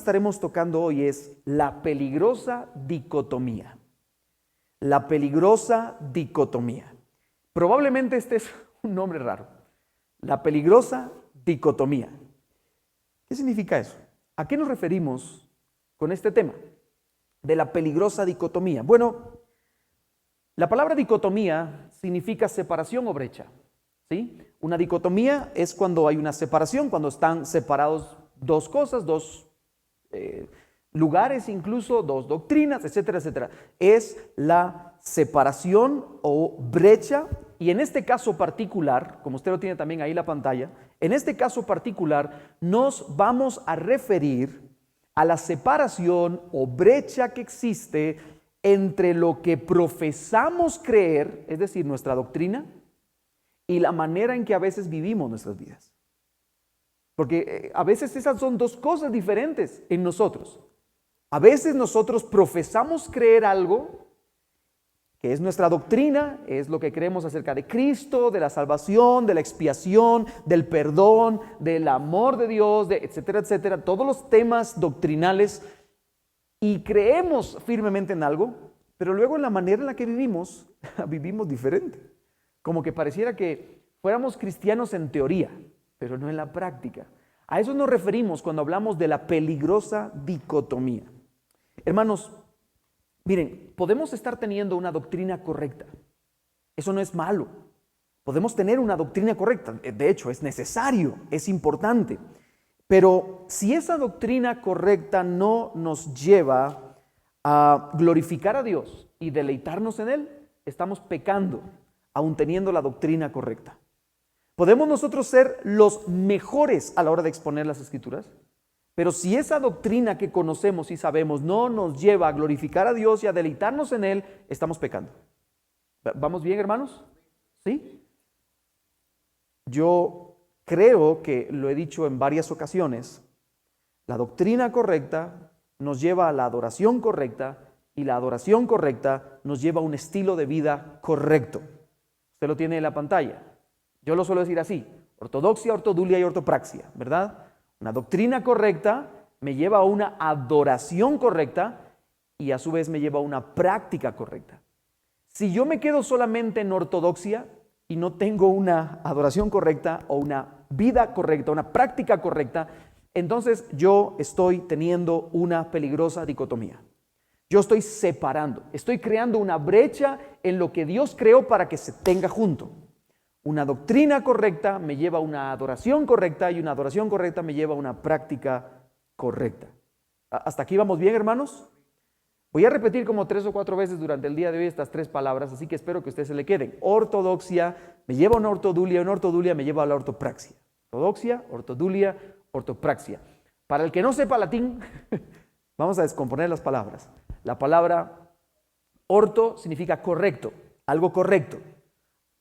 estaremos tocando hoy es la peligrosa dicotomía. La peligrosa dicotomía. Probablemente este es un nombre raro. La peligrosa dicotomía. ¿Qué significa eso? ¿A qué nos referimos con este tema de la peligrosa dicotomía? Bueno, la palabra dicotomía significa separación o brecha, ¿sí? Una dicotomía es cuando hay una separación, cuando están separados dos cosas, dos lugares, incluso dos doctrinas, etcétera, etcétera. Es la separación o brecha, y en este caso particular, como usted lo tiene también ahí en la pantalla, en este caso particular nos vamos a referir a la separación o brecha que existe entre lo que profesamos creer, es decir, nuestra doctrina, y la manera en que a veces vivimos nuestras vidas. Porque a veces esas son dos cosas diferentes en nosotros. A veces nosotros profesamos creer algo que es nuestra doctrina, es lo que creemos acerca de Cristo, de la salvación, de la expiación, del perdón, del amor de Dios, etcétera, etcétera, todos los temas doctrinales, y creemos firmemente en algo, pero luego en la manera en la que vivimos, vivimos diferente. Como que pareciera que fuéramos cristianos en teoría, pero no en la práctica. A eso nos referimos cuando hablamos de la peligrosa dicotomía. Hermanos, miren, podemos estar teniendo una doctrina correcta. Eso no es malo. Podemos tener una doctrina correcta. De hecho, es necesario, es importante. Pero si esa doctrina correcta no nos lleva a glorificar a Dios y deleitarnos en Él, estamos pecando, aun teniendo la doctrina correcta. ¿Podemos nosotros ser los mejores a la hora de exponer las Escrituras? Pero si esa doctrina que conocemos y sabemos no nos lleva a glorificar a Dios y a deleitarnos en Él, estamos pecando. ¿Vamos bien, hermanos? ¿Sí? Yo creo que lo he dicho en varias ocasiones, la doctrina correcta nos lleva a la adoración correcta y la adoración correcta nos lleva a un estilo de vida correcto. Usted lo tiene en la pantalla. Yo lo suelo decir así: ortodoxia, ortodulia y ortopraxia, ¿verdad? Una doctrina correcta me lleva a una adoración correcta y a su vez me lleva a una práctica correcta. Si yo me quedo solamente en ortodoxia y no tengo una adoración correcta o una vida correcta, una práctica correcta, entonces yo estoy teniendo una peligrosa dicotomía. Yo estoy separando, estoy creando una brecha en lo que Dios creó para que se tenga junto. Una doctrina correcta me lleva a una adoración correcta y una adoración correcta me lleva a una práctica correcta. ¿Hasta aquí vamos bien, hermanos? Voy a repetir como 3 o 4 veces durante el día de hoy estas 3 palabras, así que espero que ustedes se le queden. Ortodoxia me lleva a una ortodulia me lleva a la ortopraxia. Ortodoxia, ortodulia, ortopraxia. Para el que no sepa latín, vamos a descomponer las palabras. La palabra orto significa correcto, algo correcto.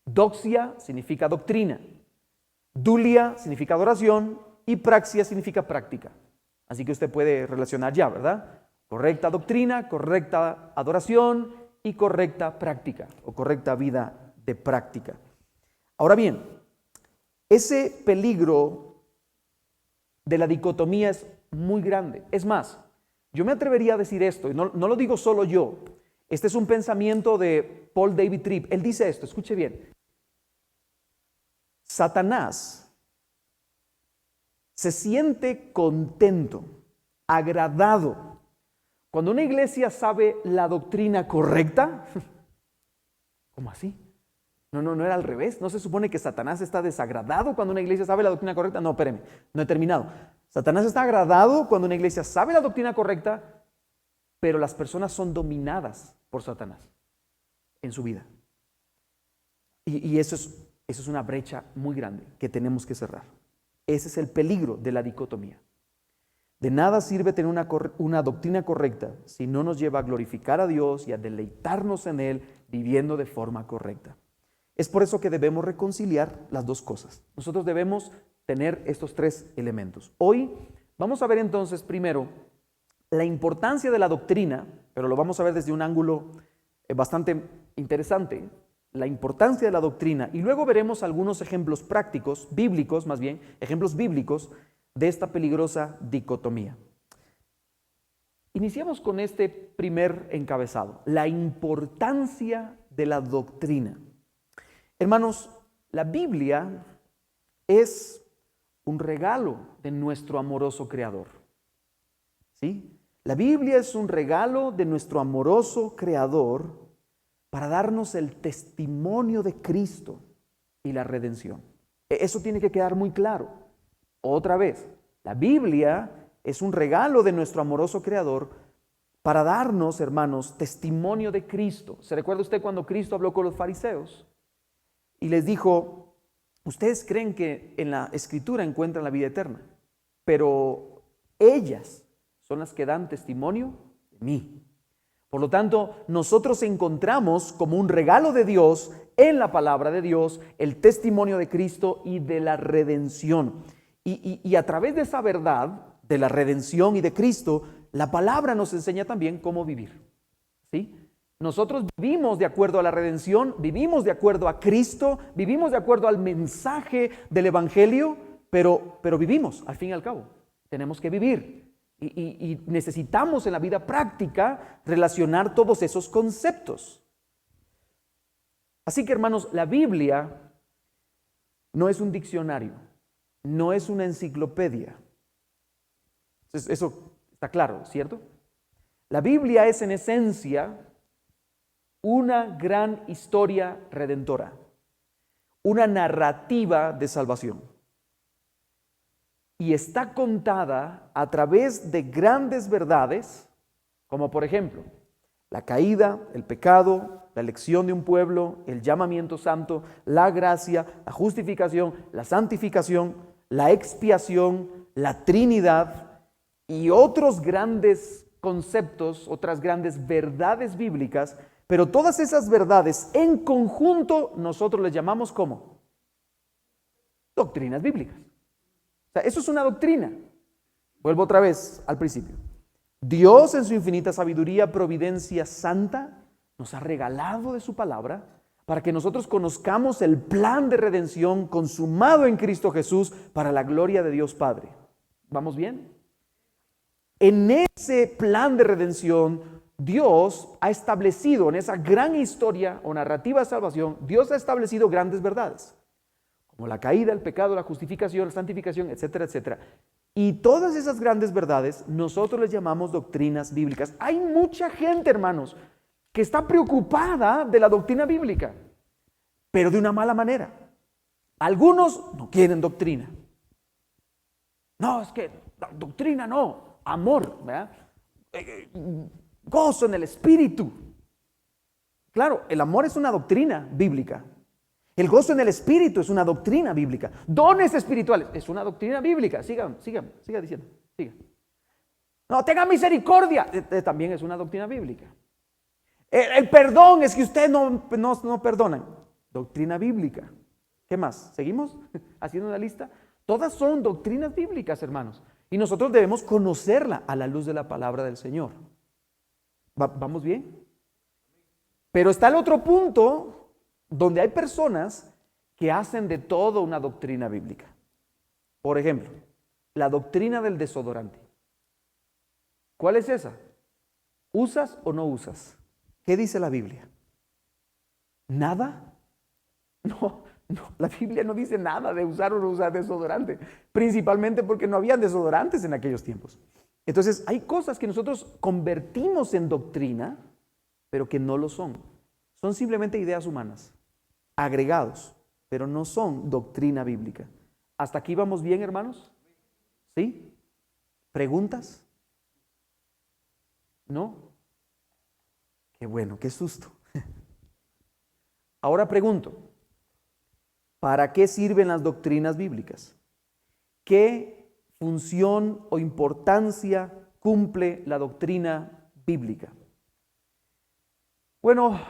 Doxia significa doctrina, dulia significa adoración y praxia significa práctica. Así que usted puede relacionar ya, ¿verdad? Correcta doctrina, correcta adoración y correcta práctica o correcta vida de práctica. Ahora bien, ese peligro de la dicotomía es muy grande. Es más, yo me atrevería a decir esto, y no lo digo solo yo. Este es un pensamiento de Paul David Tripp. Él dice esto, escuche bien. Satanás se siente contento, agradado, cuando una iglesia sabe la doctrina correcta. ¿Cómo así? No era al revés. ¿No se supone que Satanás está desagradado cuando una iglesia sabe la doctrina correcta? No, espéreme, no he terminado. Satanás está agradado cuando una iglesia sabe la doctrina correcta, pero las personas son dominadas por Satanás en su vida. Y eso es una brecha muy grande que tenemos que cerrar. Ese es el peligro de la dicotomía. De nada sirve tener una doctrina correcta si no nos lleva a glorificar a Dios y a deleitarnos en Él viviendo de forma correcta. Es por eso que debemos reconciliar las dos cosas. Nosotros debemos tener estos 3 elementos. Hoy vamos a ver entonces primero la importancia de la doctrina, pero lo vamos a ver desde un ángulo bastante interesante, la importancia de la doctrina, y luego veremos algunos ejemplos prácticos, bíblicos más bien, ejemplos bíblicos de esta peligrosa dicotomía. Iniciamos con este primer encabezado, la importancia de la doctrina. Hermanos, la Biblia es un regalo de nuestro amoroso Creador. ¿Sí? La Biblia es un regalo de nuestro amoroso Creador para darnos el testimonio de Cristo y la redención. Eso tiene que quedar muy claro. Otra vez, la Biblia es un regalo de nuestro amoroso Creador para darnos, hermanos, testimonio de Cristo. ¿Se recuerda usted cuando Cristo habló con los fariseos y les dijo: ustedes creen que en la Escritura encuentran la vida eterna, pero ellas son las que dan testimonio de mí? Por lo tanto, nosotros encontramos como un regalo de Dios en la palabra de Dios el testimonio de Cristo y de la redención. Y a través de esa verdad de la redención y de Cristo, la palabra nos enseña también cómo vivir. ¿Sí? Nosotros vivimos de acuerdo a la redención, vivimos de acuerdo a Cristo, vivimos de acuerdo al mensaje del Evangelio, pero vivimos, al fin y al cabo. Tenemos que vivir y necesitamos en la vida práctica relacionar todos esos conceptos. Así que, hermanos, la Biblia no es un diccionario, no es una enciclopedia. Eso está claro, ¿cierto? La Biblia es en esencia una gran historia redentora, una narrativa de salvación. Y está contada a través de grandes verdades, como por ejemplo, la caída, el pecado, la elección de un pueblo, el llamamiento santo, la gracia, la justificación, la santificación, la expiación, la Trinidad y otros grandes conceptos, otras grandes verdades bíblicas, pero todas esas verdades en conjunto nosotros les llamamos ¿cómo? Doctrinas bíblicas. O sea, eso es una doctrina. Vuelvo otra vez al principio. Dios en su infinita sabiduría, providencia santa, nos ha regalado de su palabra para que nosotros conozcamos el plan de redención consumado en Cristo Jesús para la gloria de Dios Padre. ¿Vamos bien? En ese plan de redención, Dios ha establecido, en esa gran historia o narrativa de salvación, Dios ha establecido grandes verdades, como la caída, el pecado, la justificación, la santificación, etcétera, etcétera. Y todas esas grandes verdades nosotros les llamamos doctrinas bíblicas. Hay mucha gente, hermanos, que está preocupada de la doctrina bíblica, pero de una mala manera. Algunos no quieren doctrina. No, es que doctrina no, amor, ¿verdad? Gozo en el espíritu. Claro, el amor es una doctrina bíblica. El gozo en el espíritu es una doctrina bíblica. Dones espirituales es una doctrina bíblica. Siga diciendo. Siga. No, tenga misericordia. También es una doctrina bíblica. El perdón es que ustedes no perdonan. Doctrina bíblica. ¿Qué más? ¿Seguimos haciendo una lista? Todas son doctrinas bíblicas, hermanos. Y nosotros debemos conocerla a la luz de la palabra del Señor. ¿Vamos bien? Pero está el otro punto donde hay personas que hacen de todo una doctrina bíblica. Por ejemplo, la doctrina del desodorante. ¿Cuál es esa? ¿Usas o no usas? ¿Qué dice la Biblia? ¿Nada? No, la Biblia no dice nada de usar o no usar desodorante, principalmente porque no había desodorantes en aquellos tiempos. Entonces, hay cosas que nosotros convertimos en doctrina, pero que no lo son. Son simplemente ideas humanas, agregados, pero no son doctrina bíblica. ¿Hasta aquí vamos bien, hermanos? ¿Sí? ¿Preguntas? ¿No? Qué bueno, qué susto. Ahora pregunto, ¿para qué sirven las doctrinas bíblicas? ¿Qué función o importancia cumple la doctrina bíblica? Bueno,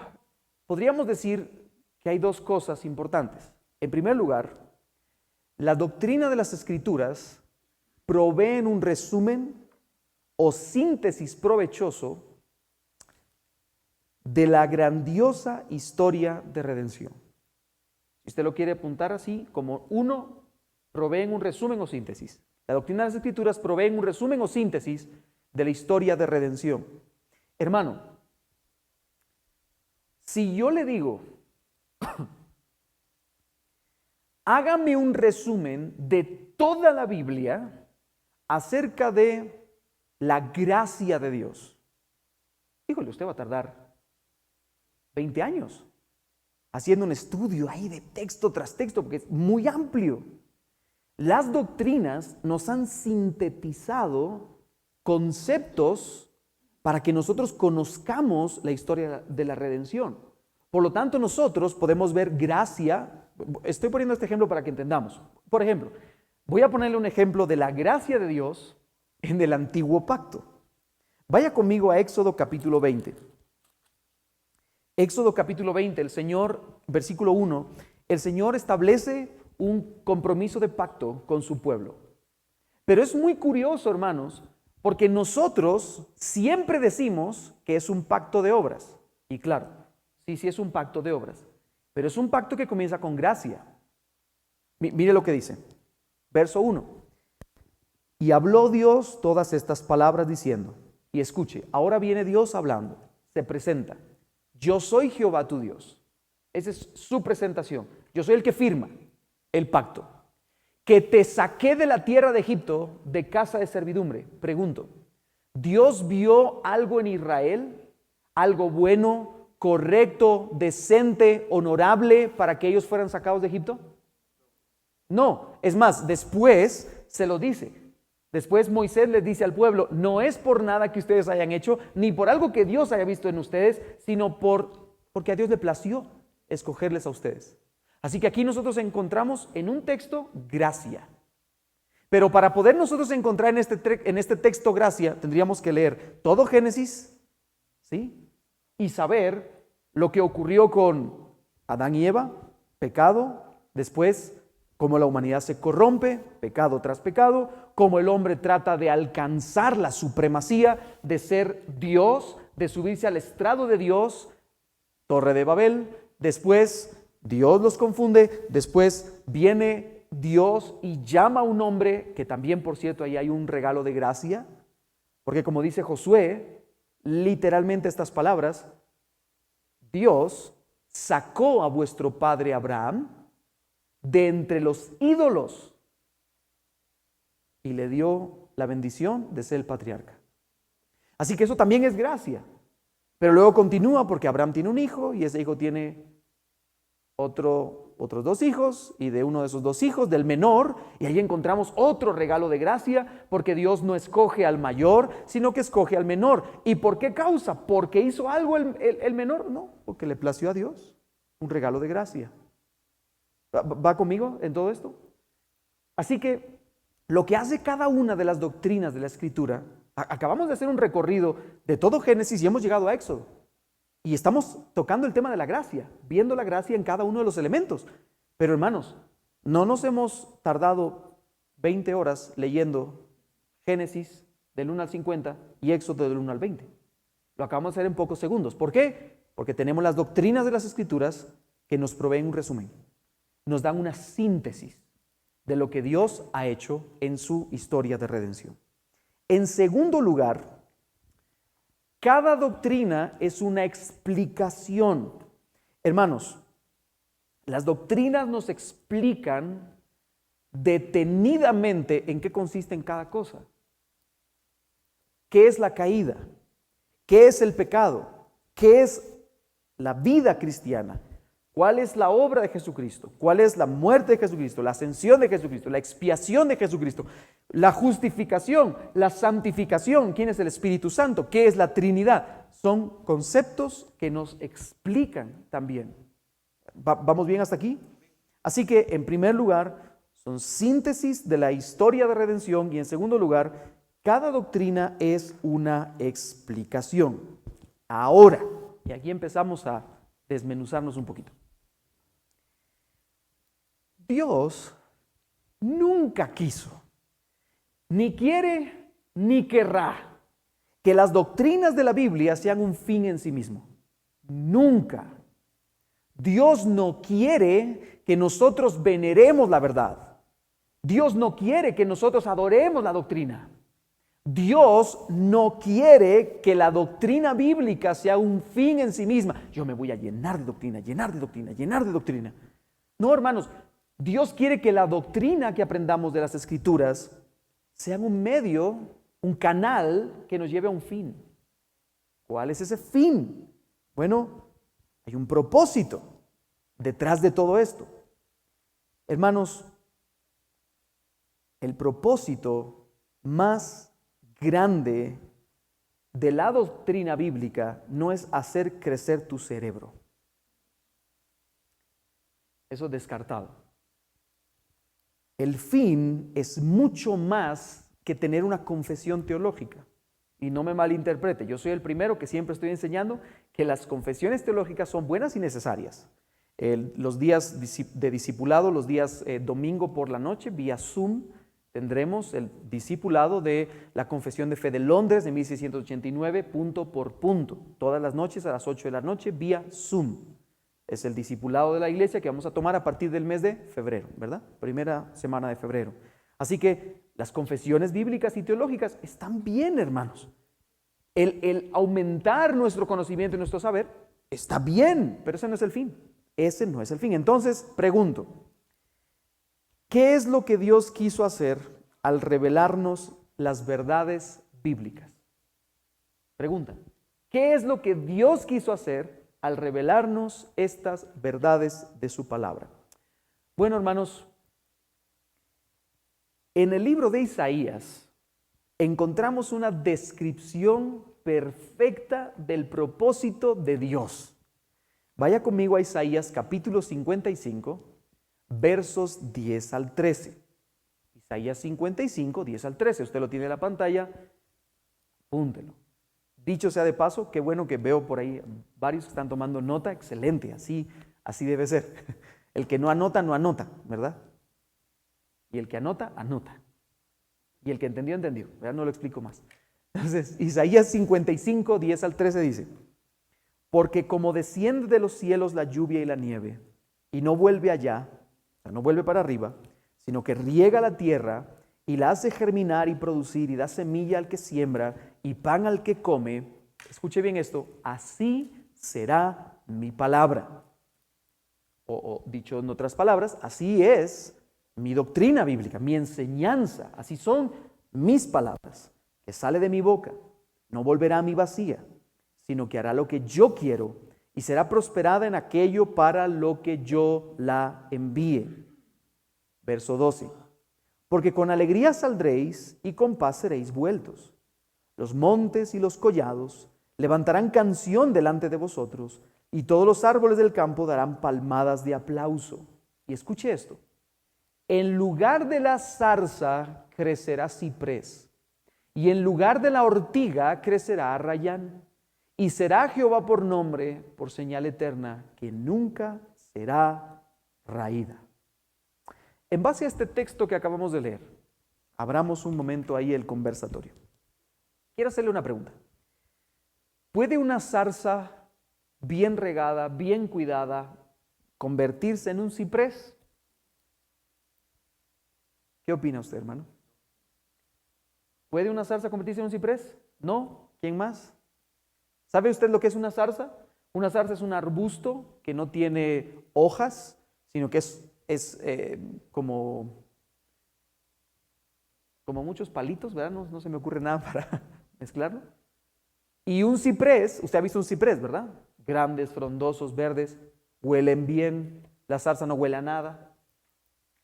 podríamos decir que hay dos cosas importantes. En primer lugar, la doctrina de las Escrituras proveen un resumen o síntesis provechoso de la grandiosa historia de redención. Si usted lo quiere apuntar así, como uno, proveen un resumen o síntesis. La doctrina de las Escrituras proveen un resumen o síntesis de la historia de redención. Hermano, si yo le digo, hágame un resumen de toda la Biblia acerca de la gracia de Dios. Híjole, usted va a tardar 20 años haciendo un estudio ahí de texto tras texto, porque es muy amplio. Las doctrinas nos han sintetizado conceptos para que nosotros conozcamos la historia de la redención. Por lo tanto, nosotros podemos ver gracia. Estoy poniendo este ejemplo para que entendamos. Por ejemplo, voy a ponerle un ejemplo de la gracia de Dios en el antiguo pacto. Vaya conmigo a Éxodo capítulo 20. Éxodo capítulo 20, el Señor, versículo 1, el Señor establece un compromiso de pacto con su pueblo. Pero es muy curioso, hermanos, porque nosotros siempre decimos que es un pacto de obras. Y claro, sí es un pacto de obras, pero es un pacto que comienza con gracia. Mire lo que dice, verso 1. Y habló Dios todas estas palabras diciendo, y escuche, ahora viene Dios hablando, se presenta. Yo soy Jehová tu Dios. Esa es su presentación. Yo soy el que firma el pacto. Que te saqué de la tierra de Egipto, de casa de servidumbre. Pregunto, ¿Dios vio algo en Israel? ¿Algo bueno, correcto, decente, honorable para que ellos fueran sacados de Egipto? No. Es más, después se lo dice. Después Moisés les dice al pueblo, no es por nada que ustedes hayan hecho, ni por algo que Dios haya visto en ustedes, sino porque a Dios le plació escogerles a ustedes. Así que aquí nosotros encontramos en un texto gracia. Pero para poder nosotros encontrar en este texto gracia, tendríamos que leer todo Génesis, ¿sí? Y saber lo que ocurrió con Adán y Eva, pecado, después cómo la humanidad se corrompe, pecado tras pecado, cómo el hombre trata de alcanzar la supremacía, de ser Dios, de subirse al estrado de Dios, Torre de Babel, después Dios los confunde, después viene Dios y llama a un hombre, que también por cierto ahí hay un regalo de gracia, porque como dice Josué, literalmente estas palabras, Dios sacó a vuestro padre Abraham de entre los ídolos y le dio la bendición de ser el patriarca. Así que eso también es gracia. Pero luego continúa porque Abraham tiene un hijo y ese hijo tiene otros 2 hijos, y de uno de esos 2 hijos, del menor, y ahí encontramos otro regalo de gracia, porque Dios no escoge al mayor, sino que escoge al menor. ¿Y por qué causa? ¿Porque hizo algo el menor? No, porque le plació a Dios. Un regalo de gracia. ¿Va conmigo en todo esto? Así que lo que hace cada una de las doctrinas de la Escritura, acabamos de hacer un recorrido de todo Génesis y hemos llegado a Éxodo. Y estamos tocando el tema de la gracia, viendo la gracia en cada uno de los elementos. Pero hermanos, no nos hemos tardado 20 horas leyendo Génesis del 1 al 50 y Éxodo del 1 al 20. Lo acabamos de hacer en pocos segundos. ¿Por qué? Porque tenemos las doctrinas de las Escrituras que nos proveen un resumen. Nos dan una síntesis de lo que Dios ha hecho en su historia de redención. En segundo lugar, cada doctrina es una explicación. Hermanos, las doctrinas nos explican detenidamente en qué consiste en cada cosa. ¿Qué es la caída? ¿Qué es el pecado? ¿Qué es la vida cristiana? ¿Cuál es la obra de Jesucristo? ¿Cuál es la muerte de Jesucristo? La ascensión de Jesucristo, la expiación de Jesucristo, la justificación, la santificación. ¿Quién es el Espíritu Santo? ¿Qué es la Trinidad? Son conceptos que nos explican también. ¿Vamos bien hasta aquí? Así que en primer lugar, son síntesis de la historia de redención, y en segundo lugar, cada doctrina es una explicación. Ahora, y aquí empezamos a desmenuzarnos un poquito. Dios nunca quiso, ni quiere, ni querrá que las doctrinas de la Biblia sean un fin en sí mismo. Nunca. Dios no quiere que nosotros veneremos la verdad. Dios no quiere que nosotros adoremos la doctrina. Dios no quiere que la doctrina bíblica sea un fin en sí misma. Yo me voy a llenar de doctrina, llenar de doctrina, llenar de doctrina. No, hermanos, Dios quiere que la doctrina que aprendamos de las Escrituras sea un medio, un canal que nos lleve a un fin. ¿Cuál es ese fin? Bueno, hay un propósito detrás de todo esto. Hermanos, el propósito más grande de la doctrina bíblica no es hacer crecer tu cerebro. Eso es descartado. El fin es mucho más que tener una confesión teológica. Y no me malinterprete, yo soy el primero que siempre estoy enseñando que las confesiones teológicas son buenas y necesarias. Los días de discipulado, los días domingo por la noche, vía Zoom, tendremos el discipulado de la Confesión de Fe de Londres de 1689, punto por punto. Todas las noches a las 8 de la noche, vía Zoom. Es el discipulado de la iglesia que vamos a tomar a partir del mes de febrero, ¿verdad? Primera semana de febrero. Así que las confesiones bíblicas y teológicas están bien, hermanos. El aumentar nuestro conocimiento y nuestro saber está bien, pero ese no es el fin. Ese no es el fin. Entonces, pregunto, ¿qué es lo que Dios quiso hacer al revelarnos las verdades bíblicas? Pregunta, ¿qué es lo que Dios quiso hacer al revelarnos estas verdades de su palabra? Bueno, hermanos, en el libro de Isaías encontramos una descripción perfecta del propósito de Dios. Vaya conmigo a Isaías capítulo 55, versos 10 al 13. Isaías 55, 10 al 13. Usted lo tiene en la pantalla, apúntelo. Dicho sea de paso, qué bueno que veo por ahí varios que están tomando nota. Excelente, así debe ser. El que no anota, no anota, ¿verdad? Y el que anota, anota. Y el que entendió, entendió. Ya no lo explico más. Entonces, Isaías 55, 10 al 13 dice: porque como desciende de los cielos la lluvia y la nieve, y no vuelve allá, o sea, no vuelve para arriba, sino que riega la tierra y la hace germinar y producir y da semilla al que siembra y pan al que come, escuche bien esto, así será mi palabra. O dicho en otras palabras, así es mi doctrina bíblica, mi enseñanza, así son mis palabras, que sale de mi boca, no volverá a mí vacía, sino que hará lo que yo quiero y será prosperada en aquello para lo que yo la envíe. Verso 12. Porque con alegría saldréis y con paz seréis vueltos. Los montes y los collados levantarán canción delante de vosotros, y todos los árboles del campo darán palmadas de aplauso. Y escuche esto: en lugar de la zarza crecerá ciprés, y en lugar de la ortiga crecerá arrayán. Y será Jehová por nombre, por señal eterna, que nunca será raída. En base a este texto que acabamos de leer, abramos un momento ahí el conversatorio. Quiero hacerle una pregunta. ¿Puede una zarza bien regada, bien cuidada, convertirse en un ciprés? ¿Qué opina usted, hermano? ¿Puede una zarza convertirse en un ciprés? ¿No? ¿Quién más? ¿Sabe usted lo que es una zarza? Una zarza es un arbusto que no tiene hojas, sino que es como muchos palitos, ¿verdad? No se me ocurre nada para mezclarlo. Y un ciprés, usted ha visto un ciprés, ¿verdad? Grandes, frondosos, verdes, huelen bien, la zarza no huele a nada.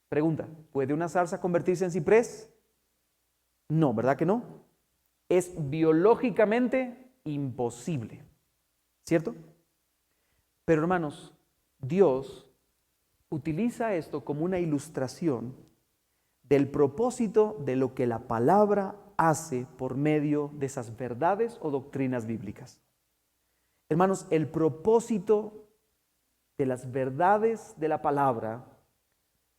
Pregunta, ¿puede una zarza convertirse en ciprés? No, ¿verdad que no? Es biológicamente imposible, ¿cierto? Pero hermanos, Dios utiliza esto como una ilustración del propósito de lo que la palabra hace por medio de esas verdades o doctrinas bíblicas. Hermanos, el propósito de las verdades de la palabra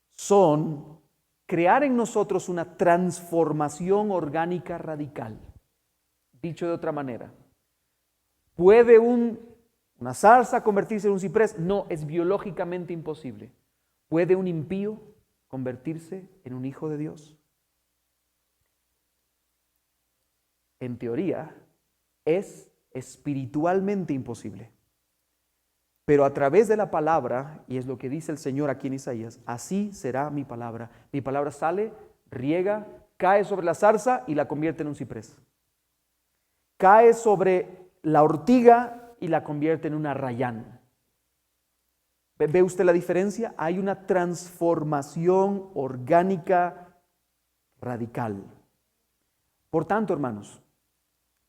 son crear en nosotros una transformación orgánica radical. Dicho de otra manera, ¿puede una zarza convertirse en un ciprés? No, es biológicamente imposible. ¿Puede un impío convertirse en un hijo de Dios? en teoría, es espiritualmente imposible. Pero a través de la palabra, y es lo que dice el Señor aquí en Isaías, así será mi palabra. Mi palabra sale, riega, cae sobre la zarza y la convierte en un ciprés. Cae sobre la ortiga y la convierte en un arrayán. ¿Ve usted la diferencia? Hay una transformación orgánica radical. Por tanto, hermanos,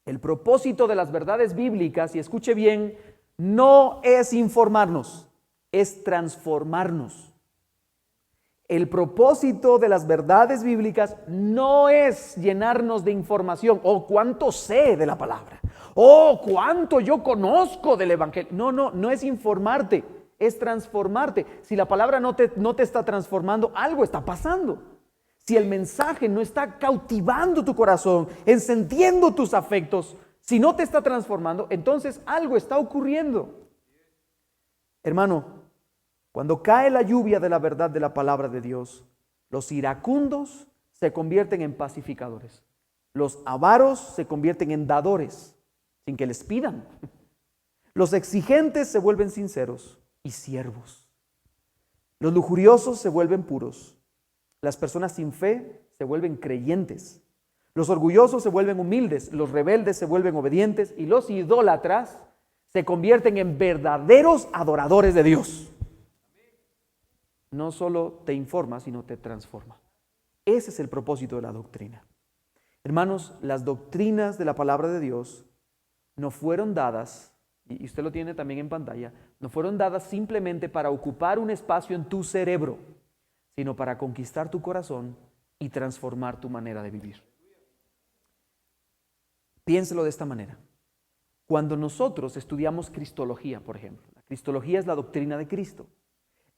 el propósito de las verdades bíblicas, y escuche bien, no es informarnos, es transformarnos. El propósito de las verdades bíblicas no es llenarnos de información. Oh, cuánto sé de la palabra. Oh, cuánto yo conozco del evangelio. No es informarte, es transformarte. Si la palabra no te está transformando, algo está pasando. Si el mensaje no está cautivando tu corazón, encendiendo tus afectos, si no te está transformando, entonces algo está ocurriendo. Hermano, cuando cae la lluvia de la verdad de la palabra de Dios, los iracundos se convierten en pacificadores. Los avaros se convierten en dadores, sin que les pidan. Los exigentes se vuelven sinceros y siervos. Los lujuriosos se vuelven puros. Las personas sin fe se vuelven creyentes. Los orgullosos se vuelven humildes. Los rebeldes se vuelven obedientes. Y los idólatras se convierten en verdaderos adoradores de Dios. No solo te informa, sino te transforma. Ese es el propósito de la doctrina. Hermanos, las doctrinas de la palabra de Dios no fueron dadas, y usted lo tiene también en pantalla, no fueron dadas simplemente para ocupar un espacio en tu cerebro, sino para conquistar tu corazón y transformar tu manera de vivir. Piénselo de esta manera. Cuando nosotros estudiamos cristología, por ejemplo, la cristología es la doctrina de Cristo.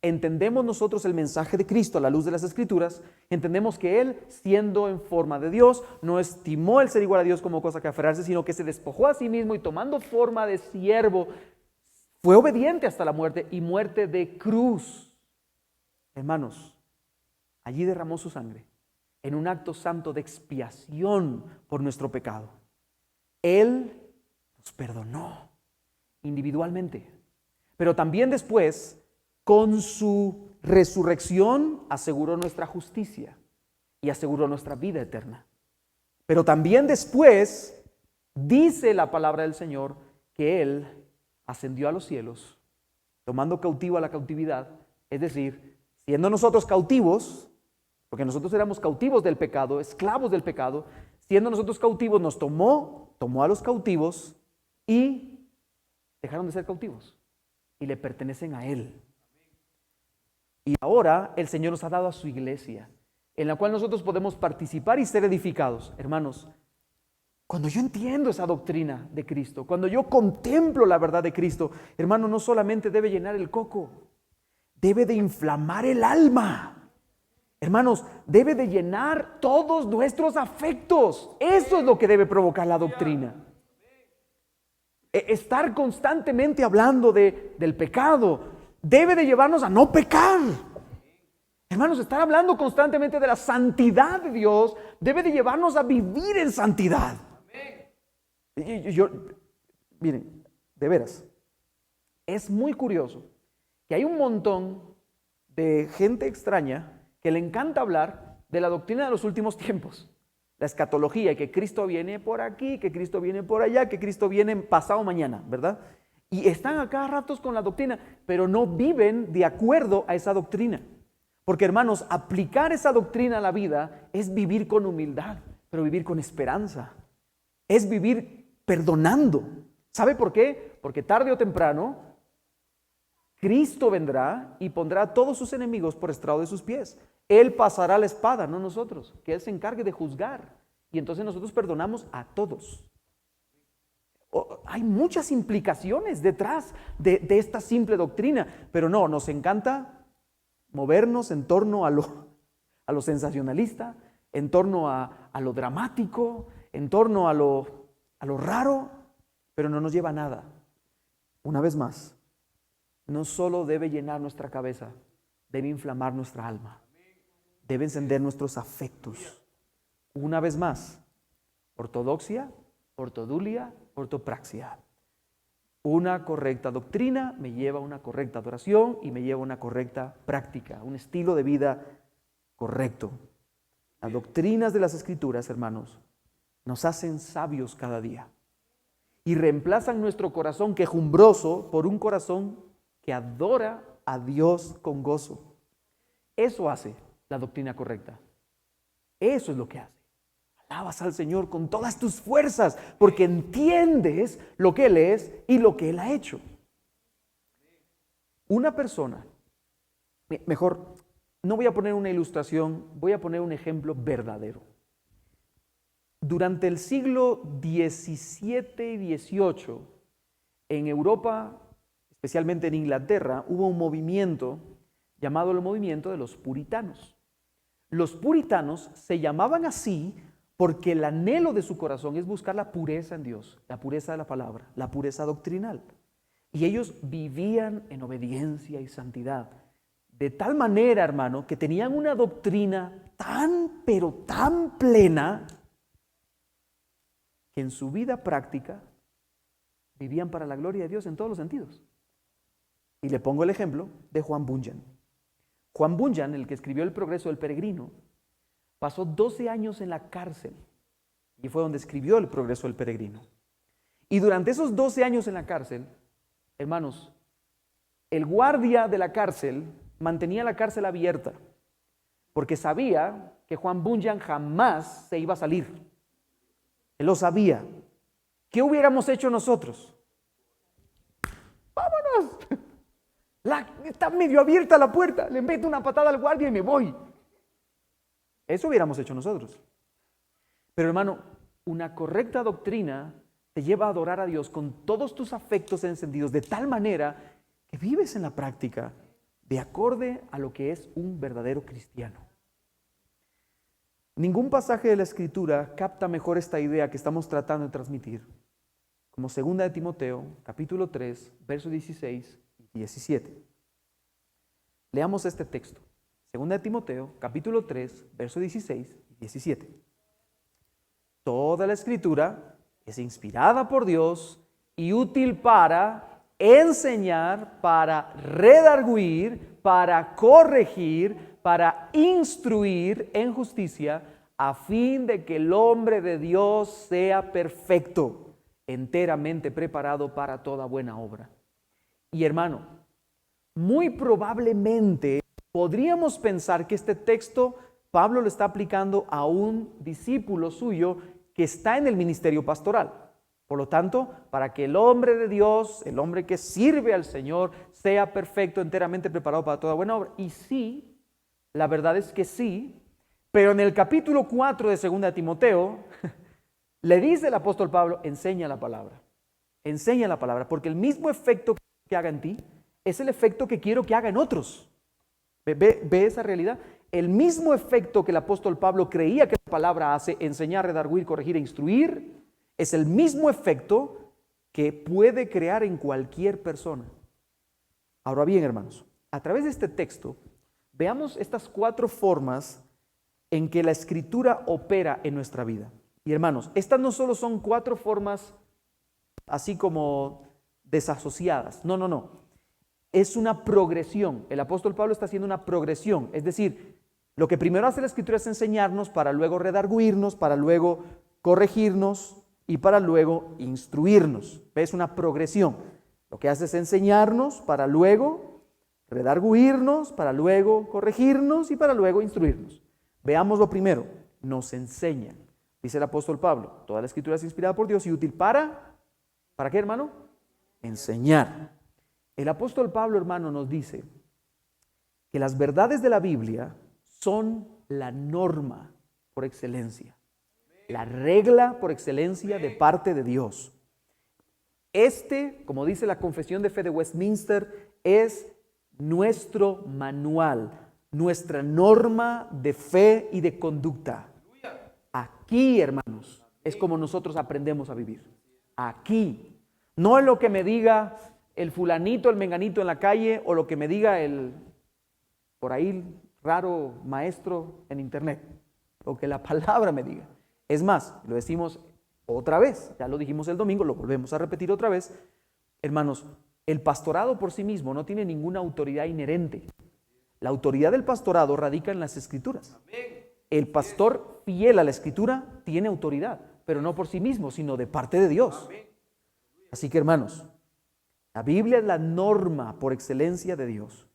Entendemos nosotros el mensaje de Cristo a la luz de las Escrituras, entendemos que Él, siendo en forma de Dios, no estimó el ser igual a Dios como cosa que aferrarse, sino que se despojó a sí mismo y tomando forma de siervo, fue obediente hasta la muerte y muerte de cruz. Hermanos, allí derramó su sangre en un acto santo de expiación por nuestro pecado. Él nos perdonó individualmente, pero también después, con su resurrección, aseguró nuestra justicia y aseguró nuestra vida eterna. Pero también después, dice la palabra del Señor, que Él ascendió a los cielos, tomando cautivo a la cautividad, es decir, siendo nosotros cautivos, porque nosotros éramos cautivos del pecado, esclavos del pecado, siendo nosotros cautivos, nos tomó a los cautivos y dejaron de ser cautivos y le pertenecen a Él. Y ahora el Señor nos ha dado a su iglesia, en la cual nosotros podemos participar y ser edificados. Hermanos, cuando yo entiendo esa doctrina de Cristo, cuando yo contemplo la verdad de Cristo, hermano, no solamente debe llenar el coco, debe de inflamar el alma. Hermanos, debe de llenar todos nuestros afectos. Eso es lo que debe provocar la doctrina. Estar constantemente hablando del pecado debe de llevarnos a no pecar. Hermanos, estar hablando constantemente de la santidad de Dios debe de llevarnos a vivir en santidad. Miren, de veras, es muy curioso que hay un montón de gente extraña que le encanta hablar de la doctrina de los últimos tiempos, la escatología, que Cristo viene por aquí, que Cristo viene por allá, que Cristo viene pasado mañana, ¿verdad? Y están a cada rato con la doctrina, pero no viven de acuerdo a esa doctrina. Porque, hermanos, aplicar esa doctrina a la vida es vivir con humildad, pero vivir con esperanza. Es vivir perdonando. ¿Sabe por qué? Porque tarde o temprano Cristo vendrá y pondrá a todos sus enemigos por estrado de sus pies. Él pasará la espada, no nosotros. Que Él se encargue de juzgar. Y entonces nosotros perdonamos a todos. Hay muchas implicaciones detrás de esta simple doctrina, pero no, nos encanta movernos en torno a lo sensacionalista, en torno a lo dramático, en torno a lo raro, pero no nos lleva a nada. Una vez más, no solo debe llenar nuestra cabeza, debe inflamar nuestra alma, debe encender nuestros afectos. Una vez más, ortodoxia ortodulia, ortopraxia. Una correcta doctrina me lleva a una correcta adoración y me lleva a una correcta práctica, un estilo de vida correcto. Las doctrinas de las Escrituras, hermanos, nos hacen sabios cada día y reemplazan nuestro corazón quejumbroso por un corazón que adora a Dios con gozo. Eso hace la doctrina correcta. Eso es lo que hace. Alabas al Señor con todas tus fuerzas porque entiendes lo que Él es y lo que Él ha hecho. Una persona, mejor, no voy a poner una ilustración, voy a poner un ejemplo verdadero. Durante el siglo XVII y XVIII, en Europa, especialmente en Inglaterra, hubo un movimiento llamado el movimiento de los puritanos. Los puritanos se llamaban así porque el anhelo de su corazón es buscar la pureza en Dios, la pureza de la palabra, la pureza doctrinal. Y ellos vivían en obediencia y santidad. De tal manera, hermano, que tenían una doctrina tan, pero tan plena, que en su vida práctica vivían para la gloria de Dios en todos los sentidos. Y le pongo el ejemplo de Juan Bunyan. Juan Bunyan, el que escribió El progreso del peregrino, pasó 12 años en la cárcel y fue donde escribió El progreso del peregrino. Y durante esos 12 años en la cárcel, hermanos, el guardia de la cárcel mantenía la cárcel abierta porque sabía que Juan Bunyan jamás se iba a salir. Él lo sabía. ¿Qué hubiéramos hecho nosotros? ¡Vámonos! Está medio abierta la puerta, le meto una patada al guardia y me voy. Eso hubiéramos hecho nosotros. Pero hermano, una correcta doctrina te lleva a adorar a Dios con todos tus afectos encendidos de tal manera que vives en la práctica de acorde a lo que es un verdadero cristiano. Ningún pasaje de la Escritura capta mejor esta idea que estamos tratando de transmitir, como 2 de Timoteo, capítulo 3, versos 16 y 17. Leamos este texto. 2 de Timoteo, capítulo 3, versos 16 y 17. Toda la Escritura es inspirada por Dios y útil para enseñar, para redarguir, para corregir, para instruir en justicia, a fin de que el hombre de Dios sea perfecto, enteramente preparado para toda buena obra. Y hermano, muy probablemente podríamos pensar que este texto Pablo lo está aplicando a un discípulo suyo que está en el ministerio pastoral. Por lo tanto, para que el hombre de Dios, el hombre que sirve al Señor, sea perfecto, enteramente preparado para toda buena obra. Y sí, la verdad es que sí, pero en el capítulo 4 de 2 de Timoteo, le dice el apóstol Pablo, enseña la palabra, porque el mismo efecto que haga en ti es el efecto que quiero que haga en otros. ¿Ve esa realidad? El mismo efecto que el apóstol Pablo creía que la palabra hace, enseñar, redarguir, corregir e instruir, es el mismo efecto que puede crear en cualquier persona. Ahora bien, hermanos, a través de este texto, veamos estas 4 formas en que la Escritura opera en nuestra vida. Y hermanos, estas no solo son 4 formas así como desasociadas, no. Es una progresión. El apóstol Pablo está haciendo una progresión, es decir, lo que primero hace la Escritura es enseñarnos para luego redarguirnos, para luego corregirnos y para luego instruirnos. Es una progresión. Lo que hace es enseñarnos para luego redarguirnos, para luego corregirnos y para luego instruirnos. Veamos lo primero, nos enseña. Dice el apóstol Pablo, toda la Escritura es inspirada por Dios y útil ¿para qué, hermano? Enseñar. El apóstol Pablo, hermano, nos dice que las verdades de la Biblia son la norma por excelencia, la regla por excelencia de parte de Dios. Como dice la Confesión de Fe de Westminster, es nuestro manual, nuestra norma de fe y de conducta. Aquí, hermanos, es como nosotros aprendemos a vivir. Aquí. No es lo que me diga el fulanito, el menganito en la calle, o lo que me diga el por ahí raro maestro en internet. Lo que la palabra me diga. Es más, lo decimos Otra vez, ya lo dijimos el domingo, lo volvemos a repetir otra vez. Hermanos, el pastorado por sí mismo no tiene ninguna autoridad inherente. La autoridad del pastorado radica en las Escrituras. El pastor fiel a la Escritura tiene autoridad, pero no por sí mismo, sino de parte de Dios. Así que, hermanos, la Biblia es la norma por excelencia de Dios.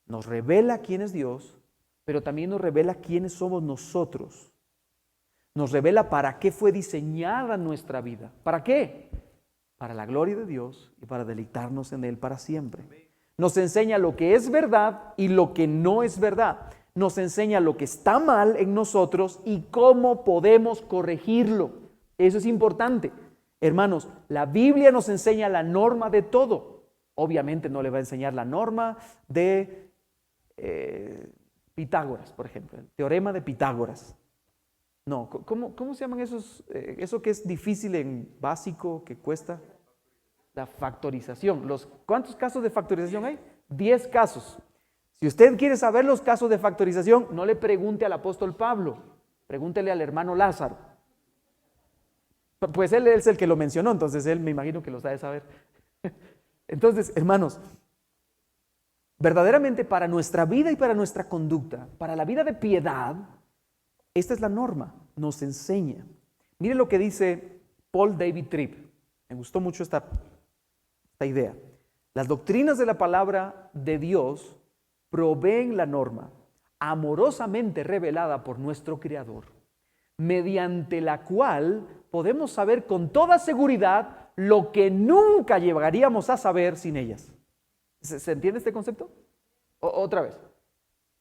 Nos revela quién es Dios, pero también nos revela quiénes somos nosotros. Nos revela para qué fue diseñada nuestra vida. ¿Para qué? Para la gloria de Dios y para deleitarnos en Él para siempre. Nos enseña lo que es verdad y lo que no es verdad. Nos enseña lo que está mal en nosotros y cómo podemos corregirlo. Eso es importante. Hermanos, la Biblia nos enseña la norma de todo. Obviamente no le va a enseñar la norma de Pitágoras, por ejemplo, el teorema de Pitágoras. No, ¿cómo se llaman esos? Eso que es difícil en básico, que cuesta. La factorización. ¿Cuántos casos de factorización hay? 10 casos. Si usted quiere saber los casos de factorización, no le pregunte al apóstol Pablo, pregúntele al hermano Lázaro. Pues él es el que lo mencionó, entonces él me imagino que lo sabe saber. Entonces, hermanos, verdaderamente para nuestra vida y para nuestra conducta, para la vida de piedad, esta es la norma, nos enseña. Mire lo que dice Paul David Tripp. Me gustó mucho esta idea. Las doctrinas de la palabra de Dios proveen la norma amorosamente revelada por nuestro Creador, mediante la cual podemos saber con toda seguridad lo que nunca llegaríamos a saber sin ellas. ¿Se entiende este concepto? Otra vez.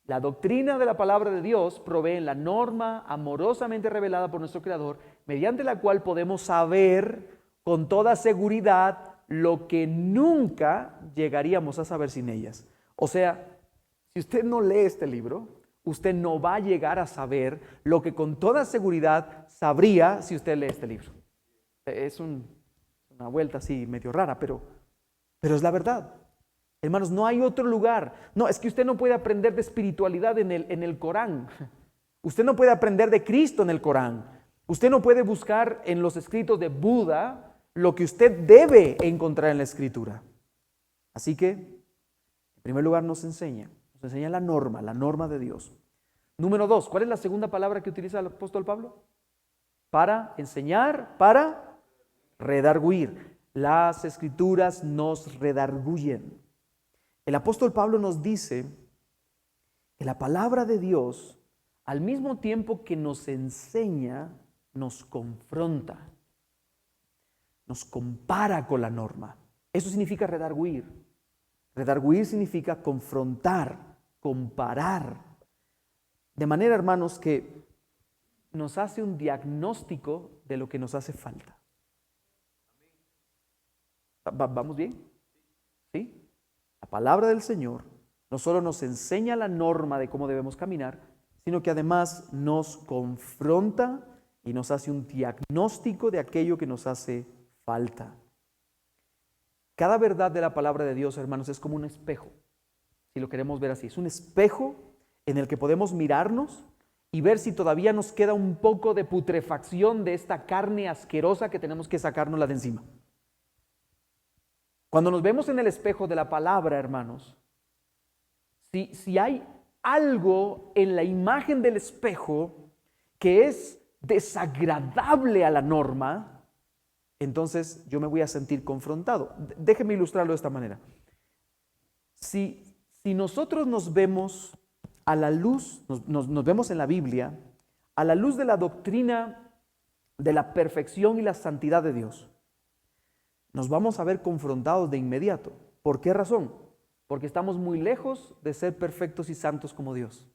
La doctrina de la palabra de Dios provee la norma amorosamente revelada por nuestro Creador, mediante la cual podemos saber con toda seguridad lo que nunca llegaríamos a saber sin ellas. O sea, si usted no lee este libro, usted no va a llegar a saber lo que con toda seguridad sabría si usted lee este libro. Es una vuelta así medio rara, pero es la verdad. Hermanos, no hay otro lugar. No, es que usted no puede aprender de espiritualidad en el Corán. Usted no puede aprender de Cristo en el Corán. Usted no puede buscar en los escritos de Buda lo que usted debe encontrar en la Escritura. Así que, en primer lugar, nos enseña la norma de Dios. Número 2, ¿cuál es la segunda palabra que utiliza el apóstol Pablo? Para enseñar, para redarguir. Las Escrituras nos redarguyen. El apóstol Pablo nos dice que la palabra de Dios, al mismo tiempo que nos enseña, nos confronta, nos compara con la norma. Eso significa redarguir. Redarguir significa confrontar, comparar. De manera, hermanos, que nos hace un diagnóstico de lo que nos hace falta. ¿Vamos bien? ¿Sí? La palabra del Señor no solo nos enseña la norma de cómo debemos caminar, sino que además nos confronta y nos hace un diagnóstico de aquello que nos hace falta. Cada verdad de la palabra de Dios, hermanos, es como un espejo, si lo queremos ver así. Es un espejo en el que podemos mirarnos y ver si todavía nos queda un poco de putrefacción de esta carne asquerosa que tenemos que sacárnosla de encima. Cuando nos vemos en el espejo de la palabra, hermanos, si hay algo en la imagen del espejo que es desagradable a la norma, entonces yo me voy a sentir confrontado. Déjeme ilustrarlo de esta manera. Si nosotros nos vemos a la luz, nos vemos en la Biblia, a la luz de la doctrina de la perfección y la santidad de Dios, nos vamos a ver confrontados de inmediato. ¿Por qué razón? Porque estamos muy lejos de ser perfectos y santos como Dios.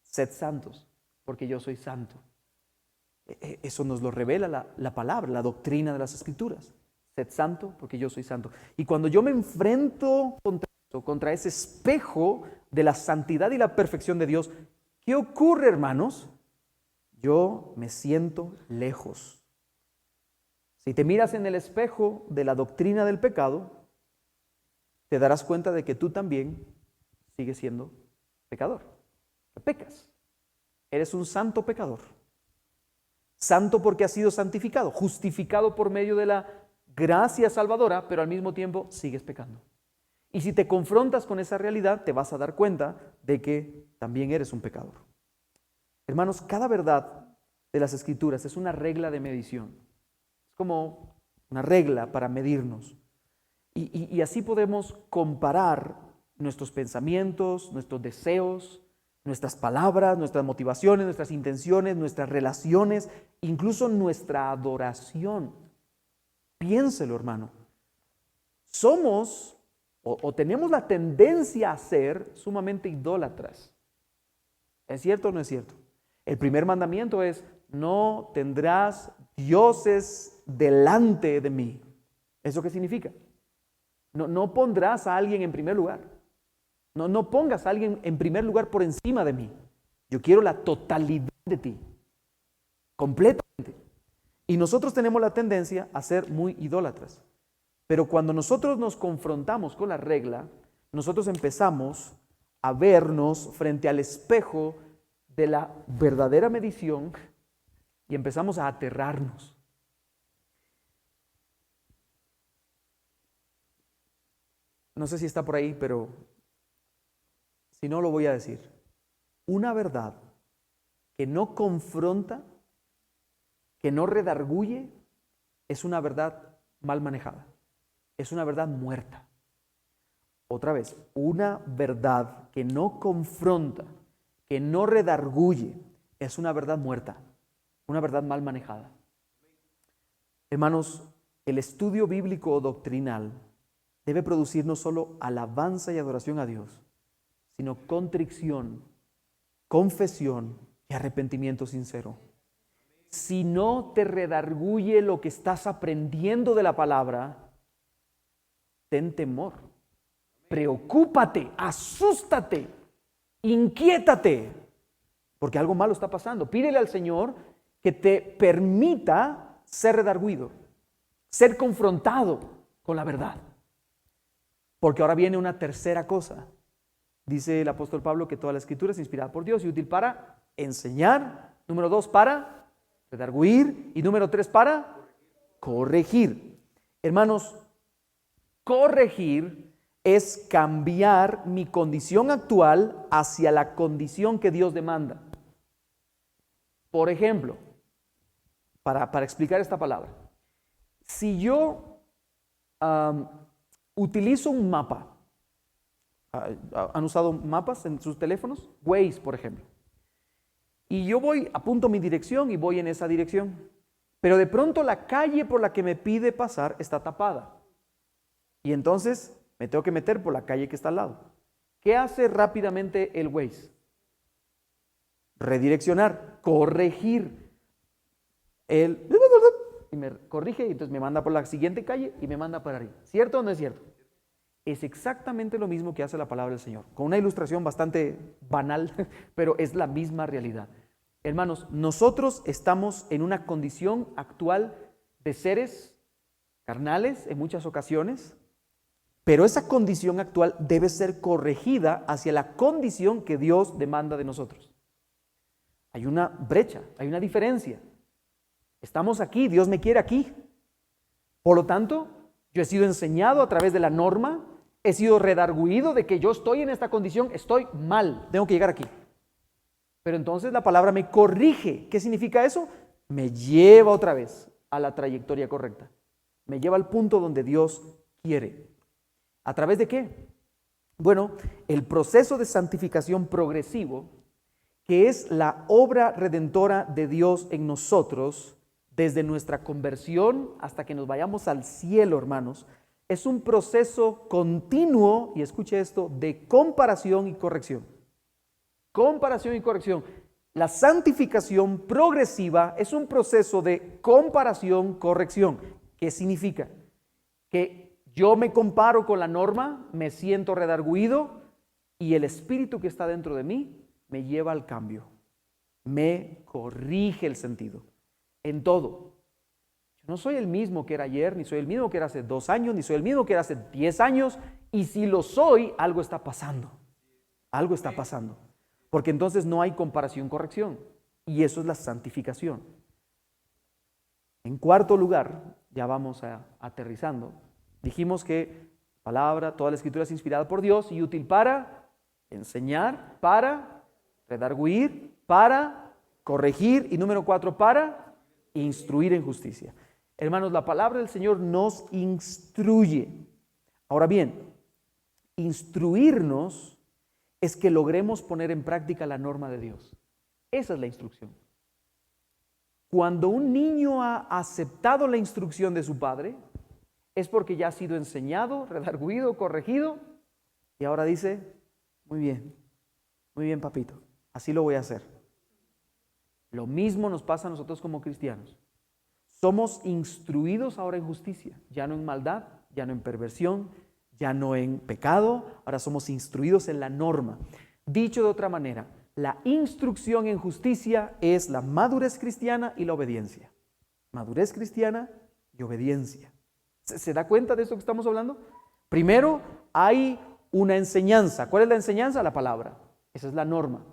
Sed santos, porque yo soy santo. Eso nos lo revela la palabra, la doctrina de las Escrituras. Sed santo, porque yo soy santo. Y cuando yo me enfrento contra ese espejo de la santidad y la perfección de Dios, ¿qué ocurre, hermanos? Yo me siento lejos. Si te miras en el espejo de la doctrina del pecado, te darás cuenta de que tú también sigues siendo pecador. Pecas. Eres un santo pecador. Santo porque ha sido santificado, justificado por medio de la gracia salvadora, pero al mismo tiempo sigues pecando. Y si te confrontas con esa realidad, te vas a dar cuenta de que también eres un pecador. Hermanos, cada verdad de las Escrituras es una regla de medición. Es como una regla para medirnos. Y así podemos comparar nuestros pensamientos, nuestros deseos, nuestras palabras, nuestras motivaciones, nuestras intenciones, nuestras relaciones, incluso nuestra adoración. Piénselo, hermano. Somos o tenemos la tendencia a ser sumamente idólatras. ¿Es cierto o no es cierto? El primer mandamiento es: no tendrás dioses delante de mí. ¿Eso qué significa? No pondrás a alguien en primer lugar. No pongas a alguien en primer lugar por encima de mí. Yo quiero la totalidad de ti, completamente. Y nosotros tenemos la tendencia a ser muy idólatras. Pero cuando nosotros nos confrontamos con la regla, nosotros empezamos a vernos frente al espejo de la verdadera medición y empezamos a aterrarnos. No sé si está por ahí, pero si no, lo voy a decir. Una verdad que no confronta, que no redarguye, es una verdad mal manejada. Es una verdad muerta. Otra vez, una verdad que no confronta, que no redarguye, es una verdad muerta, una verdad mal manejada. Hermanos, el estudio bíblico o doctrinal debe producir no solo alabanza y adoración a Dios, sino contrición, confesión y arrepentimiento sincero. Si no te redarguye lo que estás aprendiendo de la palabra, ten temor, preocúpate, asústate, inquiétate, porque algo malo está pasando. Pídele al Señor que te permita ser redarguido, ser confrontado con la verdad. Porque ahora viene una tercera cosa. Dice el apóstol Pablo que toda la Escritura es inspirada por Dios y útil para enseñar. Número 2, para redarguir. Y número 3, para corregir. Hermanos, corregir es cambiar mi condición actual hacia la condición que Dios demanda. Por ejemplo, para explicar esta palabra, si yo utilizo un mapa, ¿han usado mapas en sus teléfonos? Waze, por ejemplo. Y yo apunto mi dirección y voy en esa dirección. Pero de pronto la calle por la que me pide pasar está tapada. Y entonces me tengo que meter por la calle que está al lado. ¿Qué hace rápidamente el Waze? Redireccionar, corregir. Y me corrige y entonces me manda por la siguiente calle y me manda para arriba. ¿Cierto o no es cierto? Es exactamente lo mismo que hace la palabra del Señor, con una ilustración bastante banal, pero es la misma realidad. Hermanos, nosotros estamos en una condición actual de seres carnales en muchas ocasiones, pero esa condición actual debe ser corregida hacia la condición que Dios demanda de nosotros. Hay una brecha, hay una diferencia. Estamos aquí, Dios me quiere aquí. Por lo tanto, yo he sido enseñado a través de la norma, he sido redarguido de que yo estoy en esta condición, estoy mal, tengo que llegar aquí. Pero entonces la palabra me corrige. ¿Qué significa eso? Me lleva otra vez a la trayectoria correcta. Me lleva al punto donde Dios quiere. ¿A través de qué? Bueno, el proceso de santificación progresivo, que es la obra redentora de Dios en nosotros, desde nuestra conversión hasta que nos vayamos al cielo, hermanos, es un proceso continuo, y escuche esto, de comparación y corrección. Comparación y corrección. La santificación progresiva es un proceso de comparación, corrección. ¿Qué significa? Que yo me comparo con la norma, me siento redarguido y el espíritu que está dentro de mí me lleva al cambio, me corrige el sentido en todo. Yo no soy el mismo que era ayer, ni soy el mismo que era hace 2 años, ni soy el mismo que era hace 10 años, y si lo soy, algo está pasando. Algo está pasando. Porque entonces no hay comparación, corrección. Y eso es la santificación. En cuarto lugar, ya vamos aterrizando, dijimos que palabra, toda la escritura es inspirada por Dios y útil para enseñar, para redarguir, para corregir y número 4, para instruir en justicia. Hermanos, la palabra del Señor nos instruye. Ahora bien, instruirnos es que logremos poner en práctica la norma de Dios. Esa es la instrucción. Cuando un niño ha aceptado la instrucción de su padre, es porque ya ha sido enseñado, redarguido, corregido, y ahora dice, muy bien papito, así lo voy a hacer. Lo mismo nos pasa a nosotros como cristianos. Somos instruidos ahora en justicia, ya no en maldad, ya no en perversión, ya no en pecado, ahora somos instruidos en la norma. Dicho de otra manera, la instrucción en justicia es la madurez cristiana y la obediencia. Madurez cristiana y obediencia. ¿Se da cuenta de esto que estamos hablando? Primero hay una enseñanza. ¿Cuál es la enseñanza? La palabra. Esa es la norma.